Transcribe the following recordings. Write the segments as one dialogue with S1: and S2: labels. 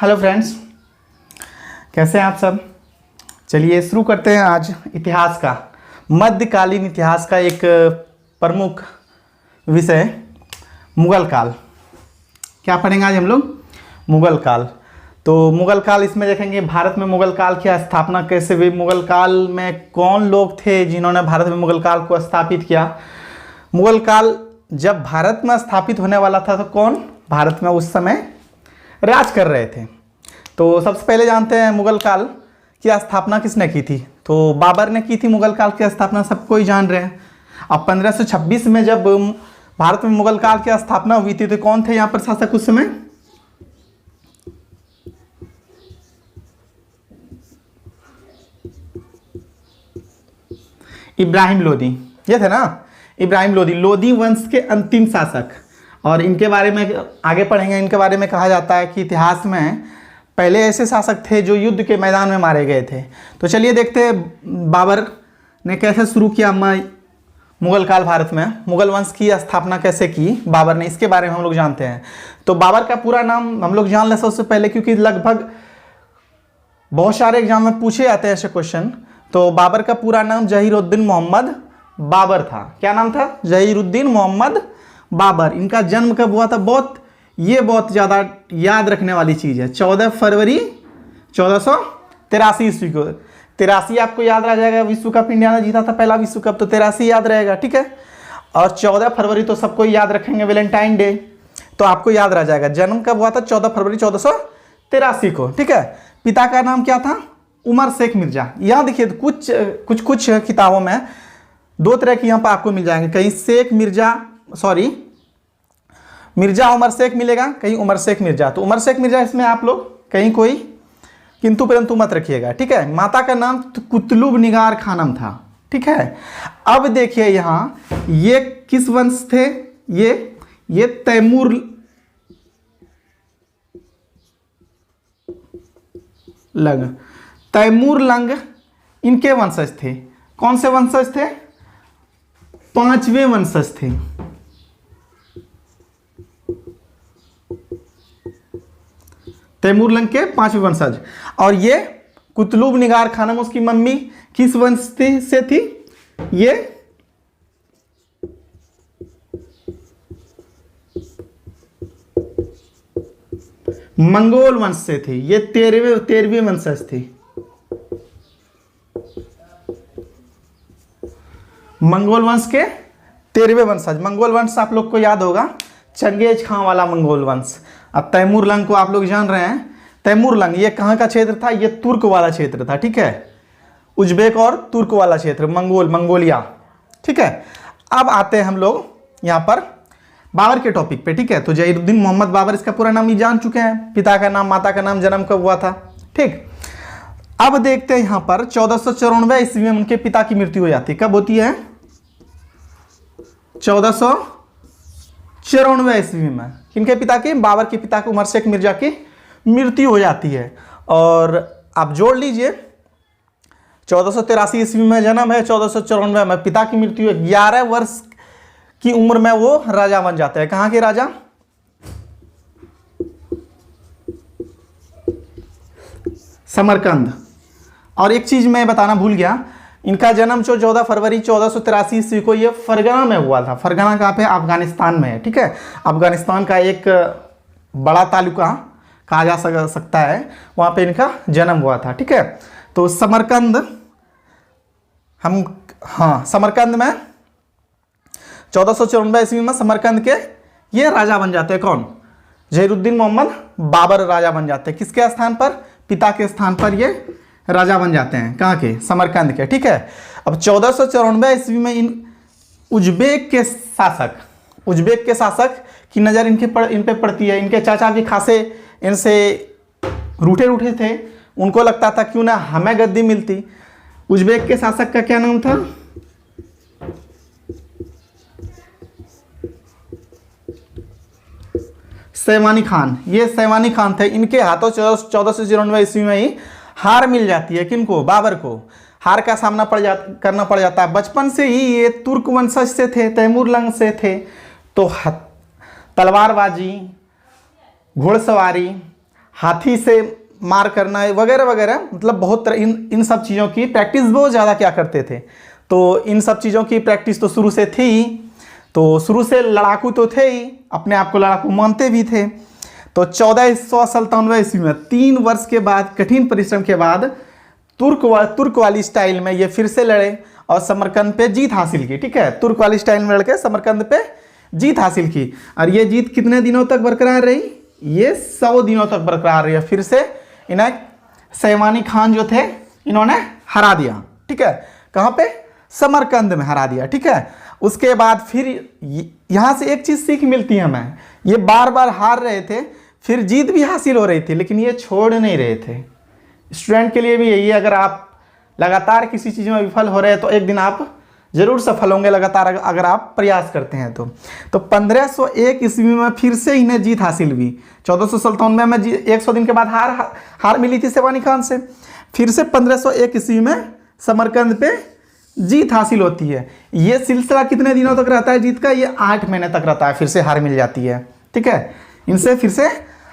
S1: Hello friends, कैसे हैं आप सब। चलिए शुरू करते हैं आज इतिहास का, मध्यकालीन इतिहास का एक प्रमुख विषय मुगल काल। क्या पढ़ेंगे आज हम लोग? मुगल काल। तो मुगल काल इसमें देखेंगे भारत में मुगल काल की स्थापना कैसे हुई, मुगल काल में कौन लोग थे जिन्होंने भारत में मुगल काल को स्थापित किया। मुगल काल जब भारत में स्थापित होने वाला था तो कौन भारत में उस समय राज कर रहे थे। तो सबसे पहले जानते हैं मुगल काल की स्थापना किसने की थी। तो बाबर ने की थी मुगल काल की स्थापना, सबको ही जान रहे हैं। अब 1526 में जब भारत में मुगल काल की स्थापना हुई थी तो कौन थे यहाँ पर शासक उस समय? इब्राहिम लोदी, ये थे ना, इब्राहिम लोदी, लोदी वंश के अंतिम शासक। और इनके बारे में आगे पढ़ेंगे। इनके बारे में कहा जाता है कि इतिहास में पहले ऐसे शासक थे जो युद्ध के मैदान में मारे गए थे। तो चलिए देखते हैं बाबर ने कैसे शुरू किया मुगल काल, भारत में मुगल वंश की स्थापना कैसे की बाबर ने, इसके बारे में हम लोग जानते हैं। तो बाबर का पूरा नाम हम लोग जान लें सबसे पहले, क्योंकि लगभग बहुत सारे एग्जाम में पूछे जाते हैं ऐसे क्वेश्चन। तो बाबर का पूरा नाम जहीरुद्दीन मोहम्मद बाबर था। क्या नाम था? जहीरुद्दीन मोहम्मद बाबर। इनका जन्म कब हुआ था? बहुत ज़्यादा याद रखने वाली चीज़ है। 14 फरवरी 1483 ईस्वी को। 83 आपको याद रह जाएगा, विश्व कप इंडिया ने जीता था पहला विश्व कप, तो 83 याद रहेगा, ठीक है। और 14 फरवरी तो सबको याद रखेंगे, वैलेंटाइन डे, तो आपको याद रह जाएगा। जन्म कब हुआ था? 14 फरवरी 1483 को, ठीक है। पिता का नाम क्या था? उमर शेख मिर्जा। यहाँ देखिए कुछ किताबों में दो तरह की यहाँ पर आपको मिल जाएंगे, कहीं शेख मिर्जा, मिर्जा उमर शेख मिलेगा, कहीं उमर शेख मिर्जा। तो उमर शेख मिर्जा इसमें आप लोग कहीं कोई किंतु परंतु मत रखिएगा, ठीक है। माता का नाम कुतलुब निगार खानम था, ठीक है। अब देखिए यहाँ ये किस वंश थे? ये तैमूर लंग इनके वंशज थे। कौन से वंशज थे? 5वें वंशज थे। तैमूर लंग के 5वें वंशज। और ये कुतलुब निगार खानम, उसकी मम्मी किस वंश से थी? ये मंगोल वंश से थी। ये 13वें वंशज थी। मंगोल वंश के 13वें वंशज। मंगोल वंश आप लोग को याद होगा, चंगेज खां वाला मंगोल वंश। अब तैमूर लंग को आप लोग जान रहे हैं। तैमूर लंग ये कहाँ का क्षेत्र था? ये तुर्क वाला क्षेत्र था, ठीक है। उज्बेक और तुर्क वाला क्षेत्र, मंगोलिया, ठीक है। अब आते हैं हम लोग यहाँ पर बाबर के टॉपिक पे, ठीक है। तो जहीरुद्दीन मोहम्मद बाबर, इसका पूरा नाम ही जान चुके हैं। पिता का नाम, माता का नाम, जन्म कब हुआ था, ठीक। अब देखते हैं यहाँ पर 1494 ईस्वी में उनके पिता की मृत्यु हो जाती है। कब होती है? 1494 ईस्वी में किनके पिता की? बाबर के पिता को, उमर शेख मिर्जा की मृत्यु हो जाती है। और आप जोड़ लीजिए 1483 ईस्वी में जन्म है, 1494 में पिता की मृत्यु है। 11 वर्ष की उम्र में वो राजा बन जाते हैं। कहाँ के राजा? समरकंद। और एक चीज मैं बताना भूल गया, इनका जन्म 14 फरवरी 1483 ईस्वी को ये फरगना में हुआ था। फरगना कहाँ पे? अफगानिस्तान में है, ठीक है। अफगानिस्तान का एक बड़ा तालुका कहा जा सकता है, वहाँ पे इनका जन्म हुआ था, ठीक है। तो समरकंद समरकंद में 1494 ईस्वी में समरकंद के ये राजा बन जाते हैं। कौन? जहीरुद्दीन मोहम्मद बाबर राजा बन जाते हैं। किसके स्थान पर? पिता के स्थान पर ये राजा बन जाते हैं। कहाँ के? समरकंद के, ठीक है। अब 1494 ईस्वी में उज्बेक के शासक की नज़र इन पे पड़ती है। इनके चाचा भी खासे इनसे रूठे थे। उनको लगता था क्यों ना हमें गद्दी मिलती। उज्बेक के शासक का क्या नाम था? सैवानी खान। ये सैवानी खान थे। इनके हाथों 1494 ईस्वी में ही हार मिल जाती है। किनको? बाबर को। हार का सामना करना पड़ जाता है। बचपन से ही ये तुर्क वंशज से थे, तैमूर लंग से थे, तो तलवारबाजी, घुड़सवारी, हाथी से मार करना वगैरह वगैरह, मतलब बहुत तरह इन सब चीज़ों की प्रैक्टिस बहुत ज़्यादा क्या करते थे। तो इन सब चीज़ों की प्रैक्टिस तो शुरू से थी ही, तो शुरू से लड़ाकू तो थे ही, अपने आप को लड़ाकू मानते भी थे। तो 1497 ईस्वी में 3 वर्ष के बाद कठिन परिश्रम के बाद तुर्क वाली स्टाइल में ये फिर से लड़े और समरकंद पे जीत हासिल की। ठीक है, तुर्क वाली स्टाइल में लड़के समरकंद पे जीत हासिल की। और ये जीत कितने दिनों तक बरकरार रही? ये 100 दिनों तक बरकरार रही। फिर से इन्हें सैवानी खान जो थे इन्होंने हरा दिया। ठीक है, कहाँ पे? समरकंद में हरा दिया। ठीक है, उसके बाद फिर यहाँ से एक चीज़ सीख मिलती है हमें, ये बार बार हार रहे थे, फिर जीत भी हासिल हो रही थी, लेकिन ये छोड़ नहीं रहे थे। स्टूडेंट के लिए भी यही है, अगर आप लगातार किसी चीज़ में विफल हो रहे हैं तो एक दिन आप जरूर सफल होंगे, लगातार अगर आप प्रयास करते हैं तो 1501 ईस्वी में फिर से इन्हें जीत हासिल हुई। 1497 में 100 दिन के बाद हार मिली थी सैवानी खान से। फिर से 1501 ईस्वी में समरकंद पे जीत हासिल होती है। ये सिलसिला कितने दिनों तक रहता है जीत का? ये 8 महीने तक रहता है, फिर से हार मिल जाती है। ठीक है, इनसे फिर से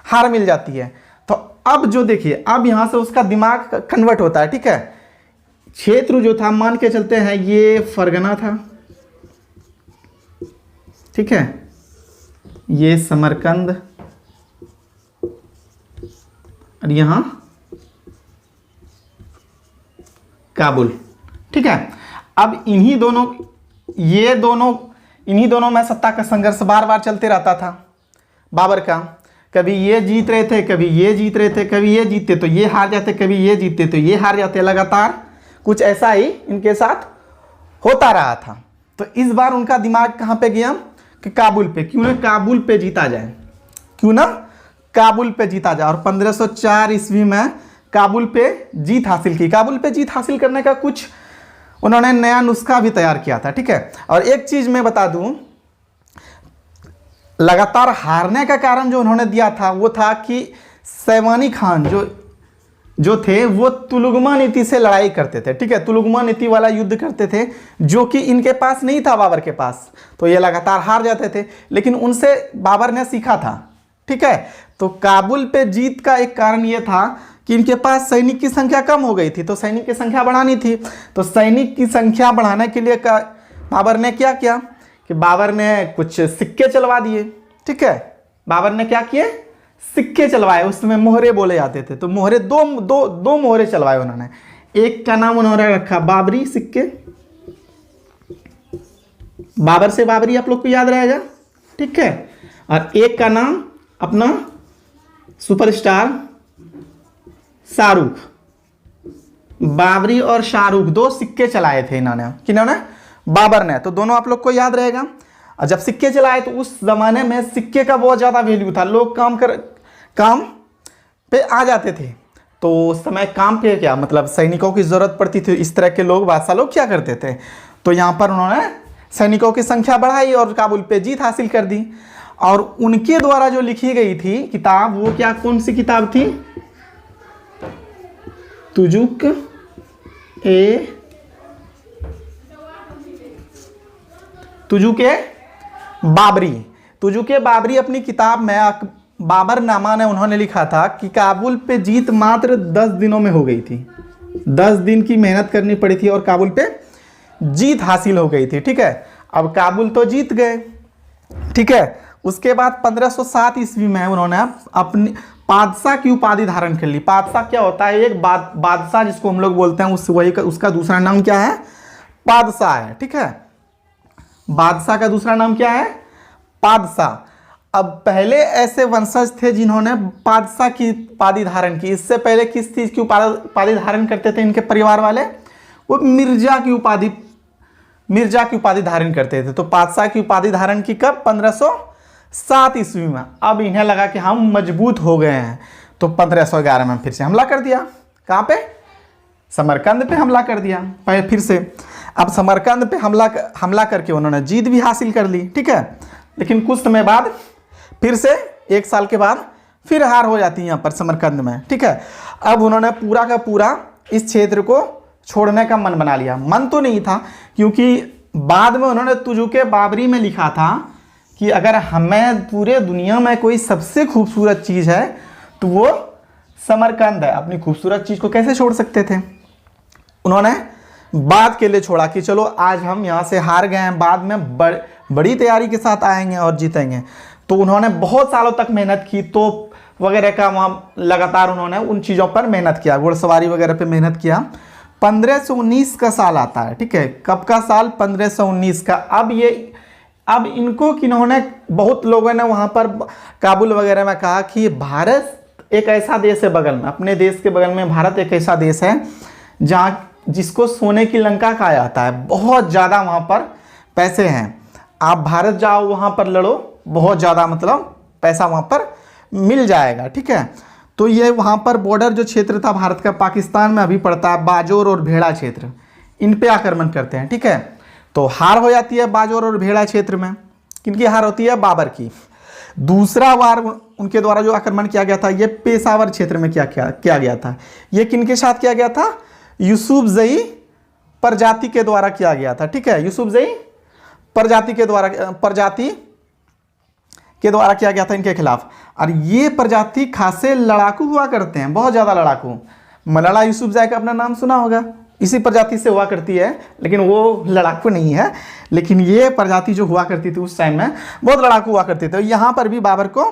S1: हार मिल जाती है। तो अब जो देखिए, अब यहाँ से उसका दिमाग कन्वर्ट होता है। ठीक है, क्षेत्र जो था, मान के चलते हैं ये फरगना था। ठीक है, ये समरकंद और यहां काबुल। ठीक है, अब इन्हीं दोनों में सत्ता का संघर्ष बार बार चलते रहता था बाबर का। कभी ये जीत रहे थे, कभी ये जीत रहे थे, कभी ये जीतते तो ये हार जाते, कभी ये जीतते तो ये हार जाते। लगातार कुछ ऐसा ही इनके साथ होता रहा था। तो इस बार उनका दिमाग कहाँ पे गया कि काबुल पे, क्यों ना काबुल पे जीता जाए, क्यों ना काबुल पे जीता जाए। और 1504 ईस्वी में काबुल पे जीत हासिल की। काबुल पे जीत हासिल करने का कुछ उन्होंने नया नुस्खा भी तैयार किया था। ठीक है, और एक चीज मैं बता दूं, लगातार हारने का कारण जो उन्होंने दिया था वो था कि सैवानी खान जो थे वो तुलुगमा नीति से लड़ाई करते थे। ठीक है, तुलुगमा नीति वाला युद्ध करते थे जो कि इनके पास नहीं था, बाबर के पास। तो ये लगातार हार जाते थे, लेकिन उनसे बाबर ने सीखा था। ठीक है, तो काबुल पे जीत का एक कारण ये था कि इनके पास सैनिक की संख्या कम हो गई थी, तो सैनिक की संख्या बढ़ानी थी। तो सैनिक की संख्या बढ़ाने के लिए बाबर ने क्या किया कि बाबर ने कुछ सिक्के चलवा दिए। ठीक है, बाबर ने क्या किए? सिक्के चलवाए। उस समय मोहरे बोले जाते थे, तो मोहरे दो मोहरे चलवाए उन्होंने। एक का नाम उन्होंने रखा बाबरी सिक्के, बाबर से बाबरी आप लोग को याद रहेगा। ठीक है, और एक का नाम अपना सुपरस्टार शाहरुख। बाबरी और शाहरुख 2 सिक्के चलाए थे इन्होंने, किन्होंने? बाबर ने। तो दोनों आप लोग को याद रहेगा। और जब सिक्के चलाए तो उस जमाने में सिक्के का बहुत ज़्यादा वैल्यू था, लोग काम पे आ जाते थे। तो उस समय काम पे क्या मतलब सैनिकों की ज़रूरत पड़ती थी, इस तरह के लोग, बादशाह लोग क्या करते थे, तो यहाँ पर उन्होंने सैनिकों की संख्या बढ़ाई और काबुल पे जीत हासिल कर दी। और उनके द्वारा जो लिखी गई थी किताब, वो क्या, कौन सी किताब थी? तुजुके बाबरी अपनी किताब में बाबरनामा ने उन्होंने लिखा था कि काबुल पे जीत मात्र 10 दिनों में हो गई थी। 10 दिन की मेहनत करनी पड़ी थी और काबुल पे जीत हासिल हो गई थी। ठीक है, अब काबुल तो जीत गए। ठीक है, उसके बाद 1507 ईस्वी में उन्होंने अपनी पादशाह की उपाधि धारण कर ली। पादशाह क्या होता है? एक बादशाह जिसको हम लोग बोलते हैं, उसका दूसरा नाम क्या है? पादशाह है। ठीक है, बादशाह का दूसरा नाम क्या है? पादशाह। अब पहले ऐसे वंशज थे जिन्होंने पादशाह की उपाधि धारण की। इससे पहले किस चीज की उपाधि धारण करते थे इनके परिवार वाले? वो मिर्जा की उपाधि धारण करते थे। तो पादशाह की उपाधि धारण की कब? 1507 ईस्वी में। अब इन्हें लगा कि हम मजबूत हो गए हैं, तो 1511 में फिर से हमला कर दिया। कहाँ पे? समरकंद पे हमला कर दिया फिर से। अब समरकंद पे हमला करके उन्होंने जीत भी हासिल कर ली। ठीक है, लेकिन कुछ समय बाद फिर से 1 साल के बाद फिर हार हो जाती है यहाँ पर समरकंद में। ठीक है, अब उन्होंने पूरा का पूरा इस क्षेत्र को छोड़ने का मन बना लिया। मन तो नहीं था, क्योंकि बाद में उन्होंने तुजुके बाबरी में लिखा था कि अगर हमें पूरे दुनिया में कोई सबसे खूबसूरत चीज़ है तो वो समरकंद है, अपनी खूबसूरत चीज को कैसे छोड़ सकते थे। उन्होंने बाद के लिए छोड़ा कि चलो आज हम यहाँ से हार गए हैं, बाद में बड़ी तैयारी के साथ आएंगे और जीतेंगे। तो उन्होंने बहुत सालों तक मेहनत की, तोप वगैरह का वहाँ लगातार उन्होंने उन चीज़ों पर मेहनत किया, घुड़सवारी वगैरह पे मेहनत किया। 1519 का साल आता है, ठीक है, कब का साल, 1519 का। अब इनको किन्होंने, बहुत लोगों ने वहाँ पर काबुल वगैरह में कहा कि भारत एक ऐसा देश है बगल में, अपने देश के बगल में भारत एक ऐसा देश है जहाँ जिसको सोने की लंका कहा जाता है, बहुत ज़्यादा वहाँ पर पैसे हैं, आप भारत जाओ वहाँ पर लड़ो, बहुत ज़्यादा मतलब पैसा वहाँ पर मिल जाएगा, ठीक है। तो ये वहाँ पर बॉर्डर जो क्षेत्र था भारत का पाकिस्तान में अभी पड़ता है, बाजोर और भेड़ा क्षेत्र, इन पे आक्रमण करते हैं, ठीक है। तो हार हो जाती है बाजोर और भेड़ा क्षेत्र में। किनकी हार होती है? बाबर की। दूसरा वार उनके द्वारा जो आक्रमण किया गया था ये पेशावर क्षेत्र में किया गया था। ये किनके साथ किया गया था? यूसुफजई प्रजाति के द्वारा किया गया था, ठीक है। यूसुफजई प्रजाति के द्वारा किया गया था इनके खिलाफ। और ये प्रजाति खासे लड़ाकू हुआ करते हैं, बहुत ज़्यादा लड़ाकू। मलाला यूसुफजई का अपना नाम सुना होगा, इसी प्रजाति से हुआ करती है, लेकिन वो लड़ाकू नहीं है। लेकिन ये प्रजाति जो हुआ करती थी उस टाइम में बहुत लड़ाकू हुआ करती थी। यहाँ पर भी बाबर को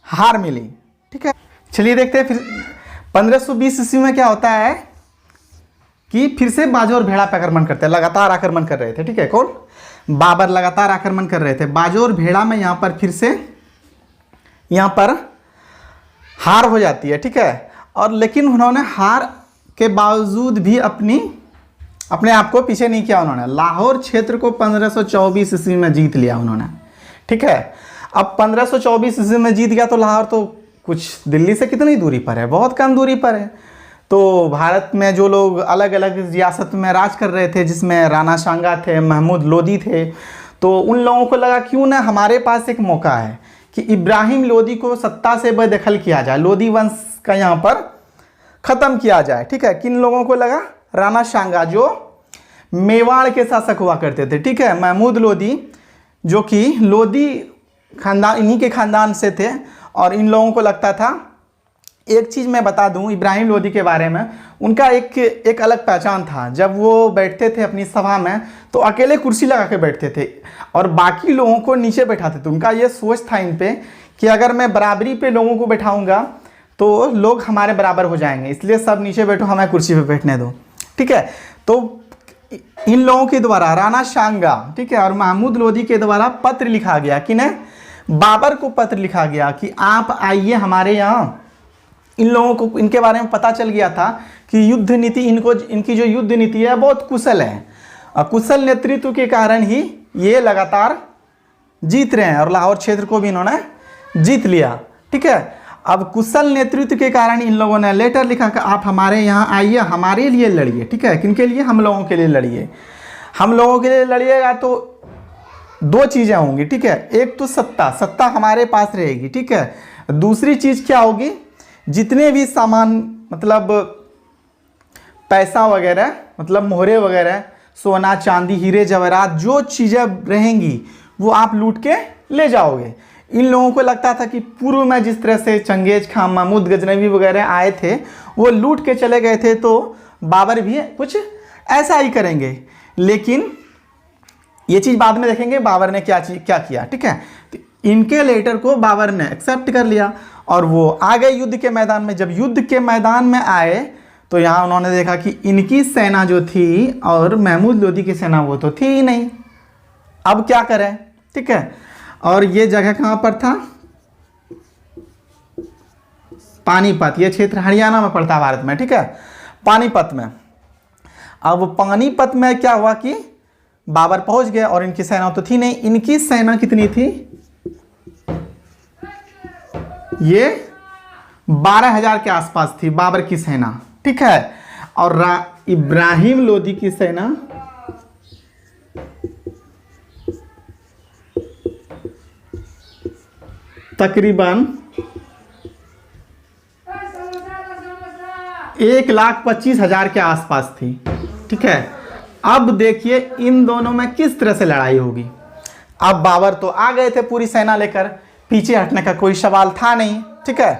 S1: हार मिली, ठीक है। चलिए देखते हैं फिर 1520 ईस्वी में क्या होता है कि फिर से बाजोर भेड़ा पे आक्रमण करते हैं, लगातार आक्रमण कर रहे थे, ठीक है। कौन? बाबर लगातार आक्रमण कर रहे थे। बाजोर भेड़ा में यहाँ पर फिर से यहाँ पर हार हो जाती है, ठीक है। और लेकिन उन्होंने हार के बावजूद भी अपने आप को पीछे नहीं किया। उन्होंने लाहौर क्षेत्र को 1524 ईस्वी में जीत लिया उन्होंने, ठीक है। अब 1524 ईस्वी में जीत गया तो लाहौर तो कुछ दिल्ली से कितनी दूरी पर है? बहुत कम दूरी पर है। तो भारत में जो लोग अलग अलग रियासत में राज कर रहे थे, जिसमें राणा सांगा थे, महमूद लोदी थे, तो उन लोगों को लगा क्यों ना हमारे पास एक मौका है कि इब्राहिम लोदी को सत्ता से बेदखल किया जाए, लोदी वंश का यहाँ पर ख़त्म किया जाए, ठीक है। किन लोगों को लगा? राणा सांगा जो मेवाड़ के शासक हुआ करते थे, ठीक है। महमूद लोदी जो कि लोदी खानदान, इन्हीं के खानदान से थे। और इन लोगों को लगता था, एक चीज़ मैं बता दूं इब्राहिम लोदी के बारे में, उनका एक अलग पहचान था। जब वो बैठते थे अपनी सभा में तो अकेले कुर्सी लगा के बैठते थे और बाकी लोगों को नीचे बैठाते थे। उनका ये सोच था इन पे कि अगर मैं बराबरी पे लोगों को बैठाऊंगा तो लोग हमारे बराबर हो जाएंगे, इसलिए सब नीचे बैठो, हमें कुर्सी पे बैठने दो, ठीक है। तो इन लोगों के द्वारा, राणा सांगा, ठीक है, और महमूद लोदी के द्वारा पत्र लिखा गया। किन्हें? बाबर को पत्र लिखा गया कि आप आइए हमारे यहाँ। इन लोगों को इनके बारे में पता चल गया था कि युद्ध नीति, इनकी जो युद्ध नीति है बहुत कुशल है, और कुशल नेतृत्व के कारण ही ये लगातार जीत रहे हैं और लाहौर क्षेत्र को भी इन्होंने जीत लिया, ठीक है। अब कुशल नेतृत्व के कारण इन लोगों ने लेटर लिखा कि आप हमारे यहाँ आइए, हमारे लिए लड़िए, ठीक है। किनके लिए? हम लोगों के लिए लड़िए। हम लोगों के लिए लड़िएगा तो दो चीज़ें होंगी, ठीक है। एक तो सत्ता हमारे पास रहेगी, ठीक है। दूसरी चीज़ क्या होगी? जितने भी सामान, मतलब पैसा वगैरह, मतलब मोहरे वगैरह, सोना चांदी हीरे जवाहरात, जो चीज़ें रहेंगी वो आप लूट के ले जाओगे। इन लोगों को लगता था कि पूर्व में जिस तरह से चंगेज खां, महमूद गजनवी वगैरह आए थे, वो लूट के चले गए थे, तो बाबर भी कुछ ऐसा ही करेंगे। लेकिन ये चीज़ बाद में देखेंगे बाबर ने क्या किया, ठीक है। तो इनके लेटर को बाबर ने एक्सेप्ट कर लिया और वो आ गए युद्ध के मैदान में। जब युद्ध के मैदान में आए तो यहाँ उन्होंने देखा कि इनकी सेना जो थी और महमूद लोदी की सेना वो तो थी ही नहीं। अब क्या करें, ठीक है। और ये जगह कहाँ पर था? पानीपत। ये क्षेत्र हरियाणा में पड़ता है भारत में, ठीक है, पानीपत में। अब पानीपत में क्या हुआ कि बाबर पहुंच गए और इनकी सेना तो थी नहीं। इनकी सेना कितनी थी? ये 12,000 के आसपास थी बाबर की सेना, ठीक है। और इब्राहिम लोदी की सेना तकरीबन 1,25,000 के आसपास थी, ठीक है। अब देखिए इन दोनों में किस तरह से लड़ाई होगी। अब बाबर तो आ गए थे पूरी सेना लेकर, पीछे हटने का कोई सवाल था नहीं, ठीक है।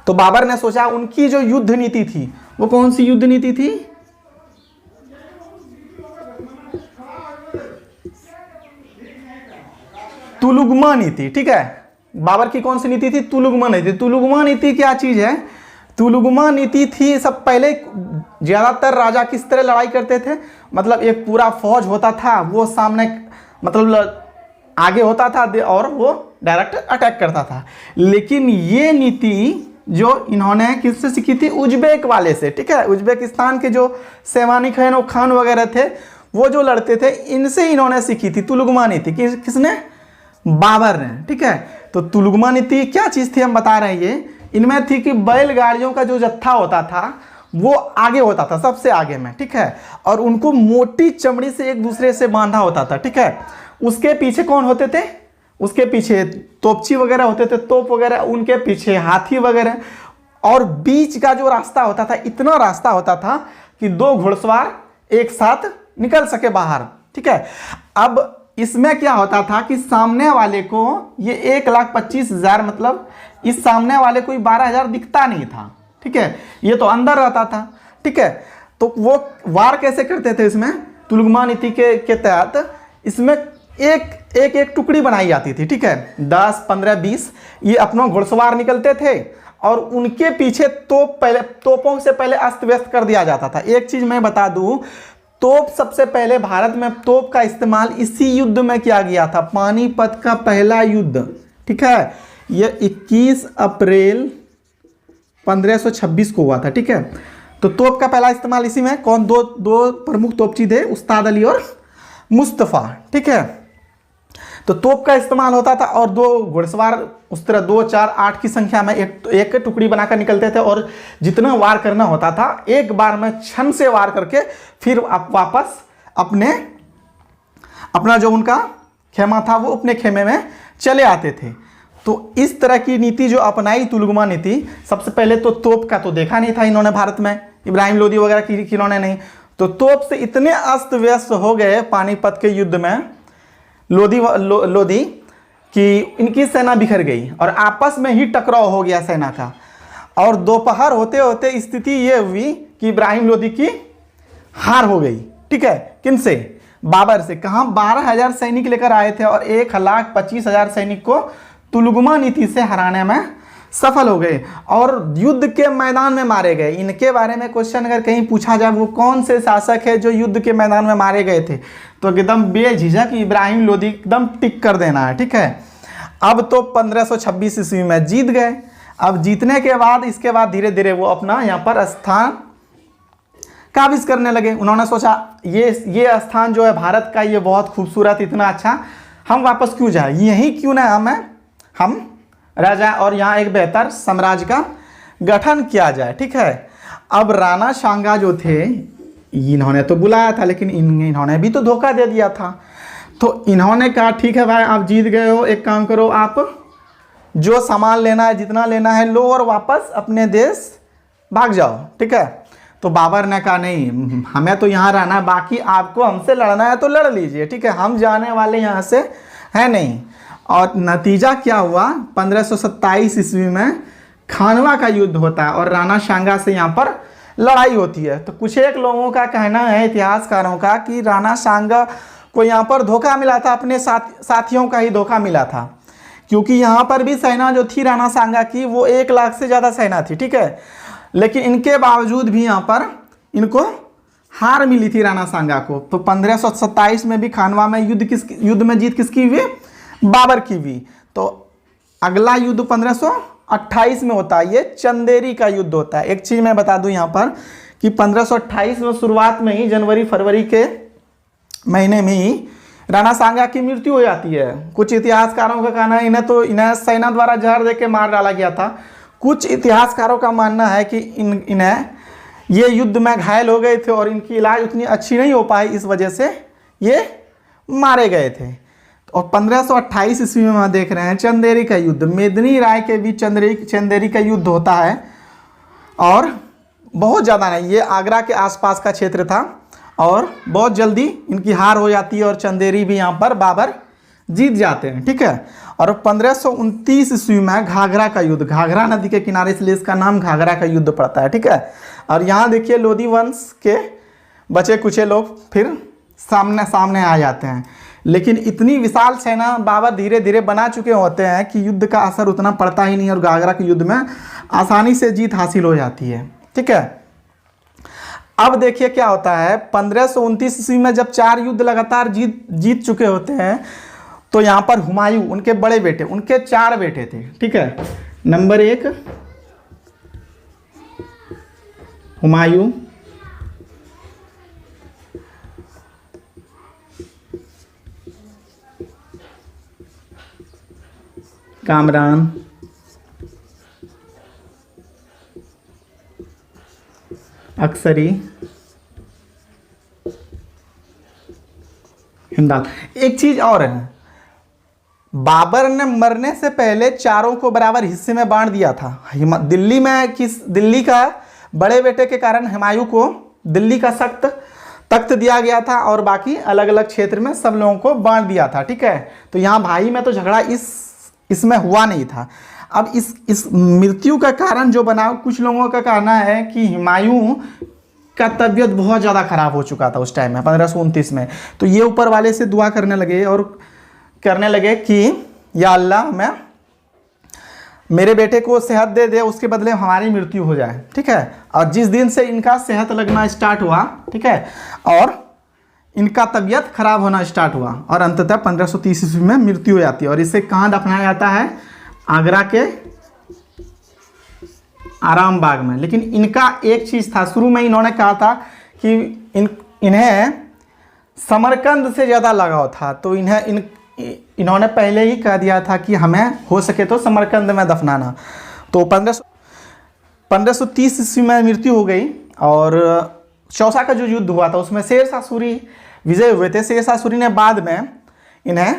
S1: तो बाबर ने सोचा उनकी जो युद्ध नीति थी वो कौन सी युद्ध नीति थी? तुलुगमा नीति। ठीक है, बाबर की कौन सी नीति थी? तुलुगमा नीति। तुलुगमा नीति क्या चीज है? तुलुगमा नीति थी, सब पहले ज्यादातर राजा किस तरह लड़ाई करते थे, मतलब एक पूरा फौज होता था, वो सामने मतलब आगे होता था और वो डायरेक्ट अटैक करता था। लेकिन ये नीति जो इन्होंने किससे सीखी थी? उज्बेक वाले से। ठीक है, उज्बेकिस्तान के जो सैमानी खान वगैरह थे वो जो लड़ते थे, इनसे इन्होंने सीखी थी तुलुगमा नीति। किसने? बाबर ने। ठीक है, तो तुलुगमा नीति क्या चीज़ थी हम बता रहे हैं, ये इनमें थी कि बैलगाड़ियों का जो जत्था होता था वो आगे होता था, सबसे आगे में। ठीक है, और उनको मोटी चमड़ी से एक दूसरे से बांधा होता था। ठीक है, उसके पीछे कौन होते थे? उसके पीछे तोपची वगैरह होते थे, तोप वगैरह, उनके पीछे हाथी वगैरह, और बीच का जो रास्ता होता था, इतना रास्ता होता था कि 2 घुड़सवार एक साथ निकल सके बाहर। ठीक है, अब इसमें क्या होता था कि सामने वाले को ये 1,25,000, मतलब इस सामने वाले को 12,000 दिखता नहीं था। ठीक है, ये तो अंदर रहता था। ठीक है, तो वो वार कैसे करते थे? इसमें तुलुगमा नीति के तहत इसमें एक टुकड़ी बनाई जाती थी। ठीक है, 10, 15, 20 ये अपना घुड़सवार निकलते थे और उनके पीछे तोपों से पहले अस्त व्यस्त कर दिया जाता था। एक चीज मैं बता दूं, तोप सबसे पहले भारत में तोप का इस्तेमाल इसी युद्ध में किया गया था, पानीपत का पहला युद्ध। ठीक है, यह 21 अप्रैल 1526 को हुआ था। ठीक है, तो तोप का पहला इस्तेमाल इसी में कौन? दो प्रमुख तोपची थे, उस्ताद अली और मुस्तफ़ा। ठीक है, तो तोप का इस्तेमाल होता था और 2 घुड़सवार उस तरह 2, 4, 8 की संख्या में एक टुकड़ी बनाकर निकलते थे और जितना वार करना होता था एक बार में क्षण से वार करके फिर आप वापस अपना जो उनका खेमा था वो अपने खेमे में चले आते थे। तो इस तरह की नीति जो अपनाई तुलुगमा नीति, सबसे पहले तो तोप का तो देखा नहीं था इन्होंने भारत में, इब्राहिम लोदी वगैरह की इन्होंने नहीं, तो तोप से इतने अस्त व्यस्त हो गए पानीपत के युद्ध में लोदी कि इनकी सेना बिखर गई और आपस में ही टकराव हो गया सेना का। और दोपहर होते होते स्थिति ये हुई कि इब्राहिम लोदी की हार हो गई। ठीक है, किनसे? बाबर से। कहाँ? 12,000 सैनिक लेकर आए थे और 1,25,000 सैनिक को तुलुगमा नीति से हराने में सफल हो गए और युद्ध के मैदान में मारे गए। इनके बारे में क्वेश्चन अगर कहीं पूछा जाए वो कौन से शासक है जो युद्ध के मैदान में मारे गए थे, तो एकदम बेझिझक इब्राहिम लोदी एकदम टिक कर देना है। ठीक है, अब तो 1526 ईस्वी में जीत गए। अब जीतने के बाद इसके बाद धीरे धीरे वो अपना यहाँ पर स्थान काबिज करने लगे। उन्होंने सोचा ये स्थान जो है भारत का, ये बहुत खूबसूरत, इतना अच्छा, हम वापस क्यों जाए, यहीं क्यों ना हम राजा और यहाँ एक बेहतर साम्राज्य का गठन किया जाए। ठीक है, अब राणा सांगा जो थे इन्होंने तो बुलाया था लेकिन इन्होंने भी तो धोखा दे दिया था। तो इन्होंने कहा ठीक है भाई, आप जीत गए हो, एक काम करो, आप जो सामान लेना है जितना लेना है लो और वापस अपने देश भाग जाओ। ठीक है, तो बाबर ने कहा नहीं, हमें तो यहाँ रहना, बाकी आपको हमसे लड़ना है तो लड़ लीजिए। ठीक है, हम जाने वाले यहाँ से है नहीं। और नतीजा क्या हुआ? 1527 ईस्वी में खानवा का युद्ध होता है और राणा सांगा से यहाँ पर लड़ाई होती है। तो कुछ एक लोगों का कहना है, इतिहासकारों का, कि राणा सांगा को यहाँ पर धोखा मिला था, अपने साथियों का ही धोखा मिला था, क्योंकि यहाँ पर भी सेना जो थी राणा सांगा की वो 1 लाख से ज़्यादा सेना थी। ठीक है, लेकिन इनके बावजूद भी यहाँ पर इनको हार मिली थी राणा सांगा को। तो 1527 में भी खानवा में युद्ध में जीत किसकी हुई? बाबर की हुई। तो अगला युद्ध 1528 में होता है, ये चंदेरी का युद्ध होता है। एक चीज मैं बता दूं यहाँ पर कि 1528 में शुरुआत में ही जनवरी फरवरी के महीने में ही राणा सांगा की मृत्यु हो जाती है। कुछ इतिहासकारों का कहना है इन्हें सेना द्वारा जहर देके मार डाला गया था। कुछ इतिहासकारों का मानना है कि इन्हें ये युद्ध में घायल हो गए थे और इनकी इलाज उतनी अच्छी नहीं हो पाई, इस वजह से ये मारे गए थे। और 1528 ईस्वी में हम देख रहे हैं चंदेरी का युद्ध, मेदिनी राय के बीच चंदेरी का युद्ध होता है। और बहुत ज़्यादा नहीं, ये आगरा के आसपास का क्षेत्र था और बहुत जल्दी इनकी हार हो जाती है और चंदेरी भी यहाँ पर बाबर जीत जाते हैं। ठीक है, और 1529 ईस्वी में घाघरा का युद्ध, घाघरा नदी के किनारे इसलिए इसका नाम घाघरा का युद्ध पड़ता है, ठीक है। और यहाँ देखिए लोधी वंश के बचे कुचे लोग फिर सामने सामने आ जाते हैं, लेकिन इतनी विशाल सेना बाबर धीरे धीरे बना चुके होते हैं कि युद्ध का असर उतना पड़ता ही नहीं और घाघरा के युद्ध में आसानी से जीत हासिल हो जाती है, ठीक है। अब देखिए क्या होता है, 1529 ईस्वी में जब 4 युद्ध लगातार जीत चुके होते हैं तो यहाँ पर हुमायूं, उनके बड़े बेटे, उनके 4 बेटे थे, ठीक है। नंबर 1 हुमायूं, कामरान, अक्सरी, हिंदाल। एक चीज और है, बाबर ने मरने से पहले चारों को बराबर हिस्से में बांट दिया था। दिल्ली में दिल्ली का बड़े बेटे के कारण हुमायूं को दिल्ली का सख्त तख्त दिया गया था और बाकी अलग अलग क्षेत्र में सब लोगों को बांट दिया था, ठीक है। तो यहाँ भाई में तो झगड़ा इसमें हुआ नहीं था। अब इस मृत्यु का कारण जो बना, कुछ लोगों का कहना है कि हुमायूं का तबीयत बहुत ज़्यादा खराब हो चुका था उस टाइम में 1529 में। तो ये ऊपर वाले से दुआ करने लगे और करने लगे कि या अल्लाह मैं मेरे बेटे को सेहत दे दे, उसके बदले हमारी मृत्यु हो जाए, ठीक है। और जिस दिन से इनका सेहत लगना स्टार्ट हुआ, ठीक है, और इनका तबीयत खराब होना स्टार्ट हुआ और अंततः 1530 ईस्वी में मृत्यु हो जाती है। और इसे कहाँ दफनाया जाता है? आगरा के आराम बाग में। लेकिन इनका एक चीज़ था, शुरू में इन्होंने कहा था कि इन्हें समरकंद से ज़्यादा लगाव था, तो इन्होंने पहले ही कह दिया था कि हमें हो सके तो समरकंद में दफनाना। तो 1530 ईस्वी में मृत्यु हो गई और चौसा का जो युद्ध हुआ था उसमें शेरशाह सूरी विजय हुए थे। शेरशाह सूरी ने बाद में इन्हें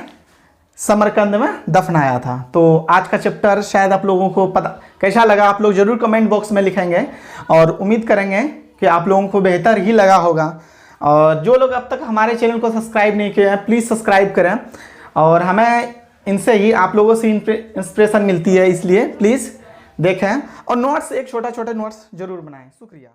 S1: समरकंद में दफनाया था। तो आज का चैप्टर शायद आप लोगों को पता कैसा लगा, आप लोग ज़रूर कमेंट बॉक्स में लिखेंगे और उम्मीद करेंगे कि आप लोगों को बेहतर ही लगा होगा। और जो लोग अब तक हमारे चैनल को सब्सक्राइब नहीं किए हैं प्लीज़ सब्सक्राइब करें, और हमें इनसे ही आप लोगों से इंस्पिरेशन मिलती है, इसलिए प्लीज़ देखें और नोट्स, एक छोटा नोट्स ज़रूर बनाएं। शुक्रिया।